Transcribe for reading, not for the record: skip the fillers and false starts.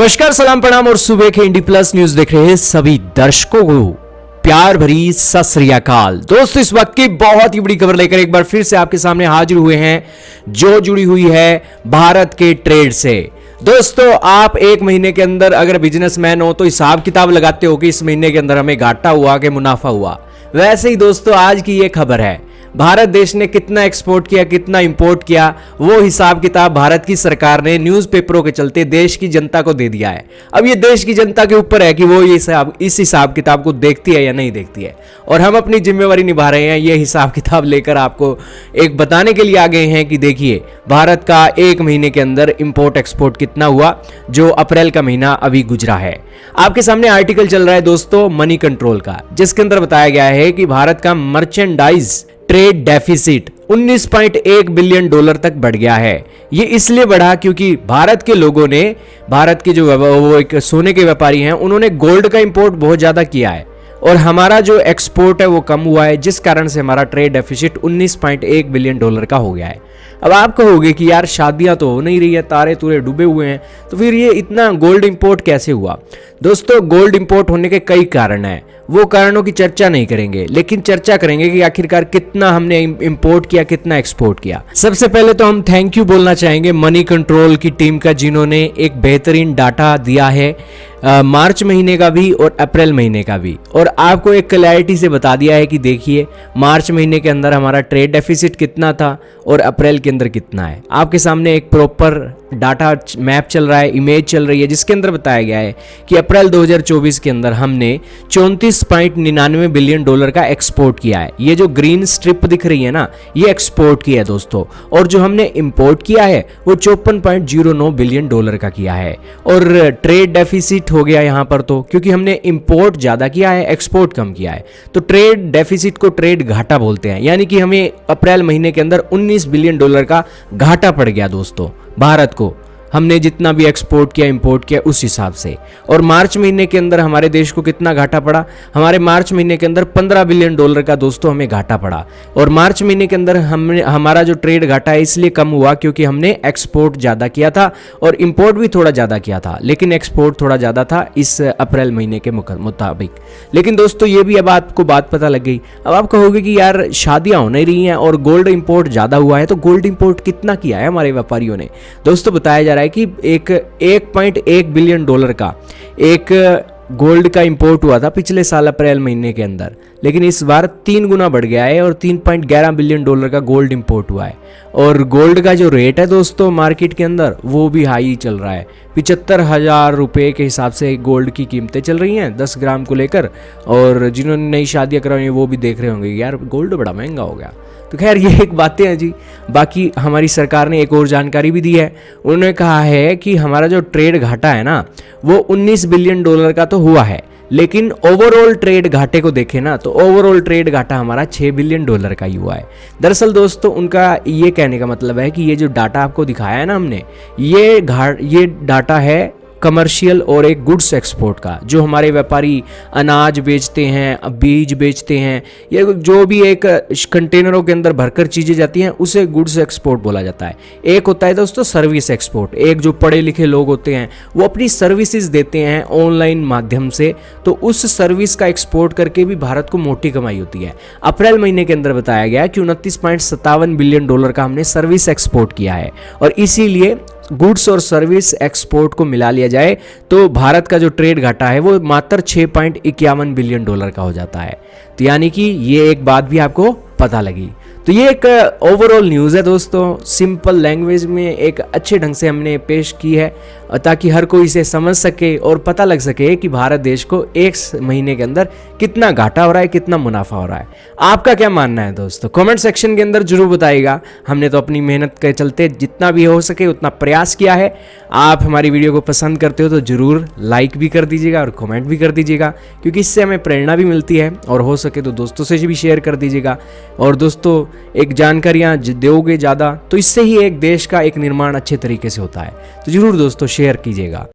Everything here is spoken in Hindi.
नमस्कार, सलाम, प्रणाम और सुबह के इंडी प्लस न्यूज देख रहे हैं सभी दर्शकों को प्यार भरी सत श्री अकाल। दोस्तों, इस वक्त की बहुत ही बड़ी खबर लेकर एक बार फिर से आपके सामने हाजिर हुए हैं, जो जुड़ी हुई है भारत के ट्रेड से। दोस्तों, आप एक महीने के अंदर अगर बिजनेसमैन हो तो हिसाब किताब लगाते हो कि इस महीने के अंदर हमें घाटा हुआ कि मुनाफा हुआ। वैसे ही दोस्तों, आज की ये खबर है, भारत देश ने कितना एक्सपोर्ट किया, कितना इंपोर्ट किया, वो हिसाब किताब भारत की सरकार ने न्यूज़पेपरों के चलते देश की जनता को दे दिया है। अब ये देश की जनता के ऊपर है कि वो इस हिसाब किताब को देखती है या नहीं देखती है, और हम अपनी जिम्मेवारी निभा रहे हैं। ये हिसाब किताब लेकर आपको एक बताने के लिए आ गए हैं कि देखिए भारत का एक महीने के अंदर इंपोर्ट एक्सपोर्ट कितना हुआ, जो अप्रैल का महीना अभी गुजरा है। आपके सामने आर्टिकल चल रहा है दोस्तों मनी कंट्रोल का, जिसके अंदर बताया गया है कि भारत का merchandise trade deficit 19.1 billion dollar तक बढ़ गया है। ये इसलिए बढ़ा क्योंकि भारत के लोगों ने, भारत के जो वो एक सोने के व्यापारी हैं, उन्होंने गोल्ड का इंपोर्ट बहुत ज्यादा किया है और हमारा जो एक्सपोर्ट है वो कम हुआ है, जिस कारण से हमारा ट्रेड डेफिसिट 19.1 बिलियन डॉलर का हो गया है। अब आप कहोगे कि यार शादियां तो हो नहीं रही है, तारे तुरे डूबे हुए हैं, तो फिर ये इतना गोल्ड इंपोर्ट कैसे हुआ? दोस्तों, गोल्ड इंपोर्ट होने के कई कारण हैं, वो कारणों की चर्चा नहीं करेंगे, लेकिन चर्चा करेंगे कि आखिरकार कितना हमने इंपोर्ट किया, कितना एक्सपोर्ट किया। सबसे पहले तो हम थैंक यू बोलना चाहेंगे मनी कंट्रोल की टीम का, जिन्होंने एक बेहतरीन डाटा दिया है मार्च महीने का भी और अप्रैल महीने का भी, और आपको एक क्लैरिटी से बता दिया है कि देखिए मार्च महीने के अंदर हमारा ट्रेड डेफिसिट कितना था और अप्रैल के अंदर कितना है। आपके सामने एक प्रॉपर डाटा मैप चल रहा है, इमेज चल रही है, जिसके अंदर बताया गया है कि अप्रैल 2024 के अंदर हमने 34.99 बिलियन डॉलर का एक्सपोर्ट किया है। ये जो ग्रीन स्ट्रिप दिख रही है ना, ये एक्सपोर्ट किया है दोस्तों, और जो हमने इंपोर्ट किया है वो 54.09 बिलियन डॉलर का किया है। और ट्रेड डेफिसिट हो गया यहाँ पर तो, क्योंकि हमने इंपोर्ट ज्यादा किया है, एक्सपोर्ट कम किया है, तो ट्रेड डेफिसिट को ट्रेड घाटा बोलते हैं। यानी कि हमें अप्रैल महीने के अंदर 19 बिलियन डॉलर का घाटा पड़ गया दोस्तों भारत को, हमने जितना भी एक्सपोर्ट किया इंपोर्ट किया उस हिसाब से। और मार्च महीने के अंदर हमारे देश को कितना घाटा पड़ा? हमारे मार्च महीने के अंदर 15 बिलियन डॉलर का दोस्तों हमें घाटा पड़ा। और मार्च महीने के अंदर हमारा जो ट्रेड घाटा है इसलिए कम हुआ क्योंकि हमने एक्सपोर्ट ज़्यादा किया था और इंपोर्ट भी थोड़ा ज़्यादा किया था, लेकिन एक्सपोर्ट थोड़ा ज़्यादा था इस अप्रैल महीने के मुताबिक। लेकिन दोस्तों, ये भी अब आपको बात पता लग गई। अब आप कहोगे कि यार शादियाँ हो नहीं रही हैं और गोल्ड इंपोर्ट ज़्यादा हुआ है, तो गोल्ड इंपोर्ट कितना किया है हमारे व्यापारियों ने? दोस्तों, बताया जा रहा है कि 1.1 बिलियन डॉलर का एक गोल्ड का इंपोर्ट हुआ था पिछले साल अप्रैल महीने के अंदर, लेकिन इस बार 3 गुना बढ़ गया है और 3.11 बिलियन डॉलर का गोल्ड इंपोर्ट हुआ है। और गोल्ड का जो रेट है दोस्तों मार्केट के अंदर, वो भी हाई चल रहा है। 75,000 रुपये के हिसाब से गोल्ड की कीमतें चल रही हैं 10 ग्राम को लेकर। और जिन्होंने नई शादियाँ करवाई वो भी देख रहे होंगे यार गोल्ड बड़ा महंगा हो गया। तो खैर ये एक बातें हैं जी। बाकी हमारी सरकार ने एक और जानकारी भी दी है। उन्होंने कहा है कि हमारा जो ट्रेड घाटा है ना, वो 19 बिलियन डॉलर का तो हुआ है, लेकिन ओवरऑल ट्रेड घाटे को देखें ना तो ओवरऑल ट्रेड घाटा हमारा 6 बिलियन डॉलर का ही हुआ है। दरअसल दोस्तों, उनका ये कहने का मतलब है कि ये जो डाटा आपको दिखाया है ना हमने, ये डाटा है कमर्शियल और एक गुड्स एक्सपोर्ट का। जो हमारे व्यापारी अनाज बेचते हैं, बीज बेचते हैं, या जो भी एक कंटेनरों के अंदर भरकर चीज़ें जाती हैं, उसे गुड्स एक्सपोर्ट बोला जाता है। एक होता है दोस्तों सर्विस एक्सपोर्ट। एक जो पढ़े लिखे लोग होते हैं वो अपनी सर्विसेज देते हैं ऑनलाइन माध्यम से, तो उस सर्विस का एक्सपोर्ट करके भी भारत को मोटी कमाई होती है। अप्रैल महीने के अंदर बताया गया कि 29.57 बिलियन डॉलर का हमने सर्विस एक्सपोर्ट किया है, और इसीलिए गुड्स और सर्विस एक्सपोर्ट को मिला लिया जाए तो भारत का जो ट्रेड घाटा है वो मात्र 6.51 बिलियन डॉलर का हो जाता है। तो यानी कि ये एक बात भी आपको पता लगी। तो ये एक ओवरऑल न्यूज़ है दोस्तों, सिंपल लैंग्वेज में एक अच्छे ढंग से हमने पेश की है ताकि हर कोई इसे समझ सके और पता लग सके कि भारत देश को एक महीने के अंदर कितना घाटा हो रहा है, कितना मुनाफा हो रहा है। आपका क्या मानना है दोस्तों? कमेंट सेक्शन के अंदर जरूर बताइएगा। हमने तो अपनी मेहनत के चलते जितना भी हो सके उतना प्रयास किया है। आप हमारी वीडियो को पसंद करते हो तो जरूर लाइक भी कर दीजिएगा और कमेंट भी कर दीजिएगा, क्योंकि इससे हमें प्रेरणा भी मिलती है, और हो सके तो दोस्तों से भी शेयर कर दीजिएगा। और दोस्तों, एक जानकारियाँ दोगे ज़्यादा तो इससे ही एक देश का एक निर्माण अच्छे तरीके से होता है। तो जरूर दोस्तों शेयर कीजिएगा।